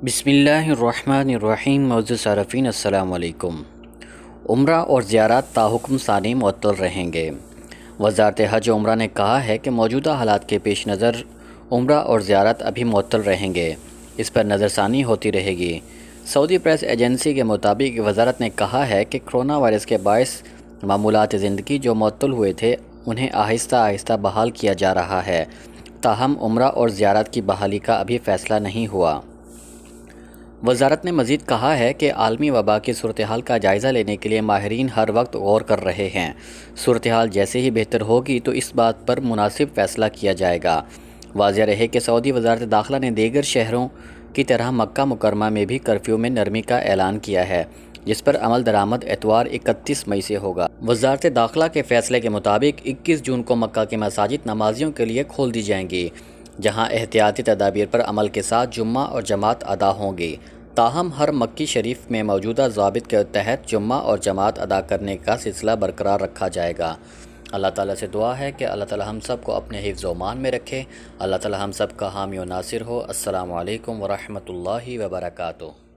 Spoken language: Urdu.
بسم اللہ الرحمن الرحیم۔ معزز صارفین السلام علیکم۔ عمرہ اور زیارت تاحکم ثانی معطل رہیں گے۔ وزارت حج و عمرہ نے کہا ہے کہ موجودہ حالات کے پیش نظر عمرہ اور زیارت ابھی معطل رہیں گے، اس پر نظر ثانی ہوتی رہے گی۔ سعودی پریس ایجنسی کے مطابق وزارت نے کہا ہے کہ کرونا وائرس کے باعث معمولات زندگی جو معطل ہوئے تھے انہیں آہستہ آہستہ بحال کیا جا رہا ہے، تاہم عمرہ اور زیارت کی بحالی کا ابھی فیصلہ نہیں ہوا۔ وزارت نے مزید کہا ہے کہ عالمی وبا کی صورتحال کا جائزہ لینے کے لیے ماہرین ہر وقت غور کر رہے ہیں۔ صورتحال جیسے ہی بہتر ہوگی تو اس بات پر مناسب فیصلہ کیا جائے گا۔ واضح رہے کہ سعودی وزارت داخلہ نے دیگر شہروں کی طرح مکہ مکرمہ میں بھی کرفیو میں نرمی کا اعلان کیا ہے، جس پر عمل درآمد اتوار 31 مئی سے ہوگا۔ وزارت داخلہ کے فیصلے کے مطابق 21 جون کو مکہ کی مساجد نمازیوں کے لیے کھول دی جائیں گی، جہاں احتیاطی تدابیر پر عمل کے ساتھ جمعہ اور جماعت ادا ہوں گی۔ تاہم ہر مکی شریف میں موجودہ ضوابط کے تحت جمعہ اور جماعت ادا کرنے کا سلسلہ برقرار رکھا جائے گا۔ اللہ تعالیٰ سے دعا ہے کہ اللہ تعالیٰ ہم سب کو اپنے حفظ و امان میں رکھے۔ اللہ تعالیٰ ہم سب کا حامی و ناصر ہو۔ السلام علیکم ورحمۃ اللہ وبرکاتہ۔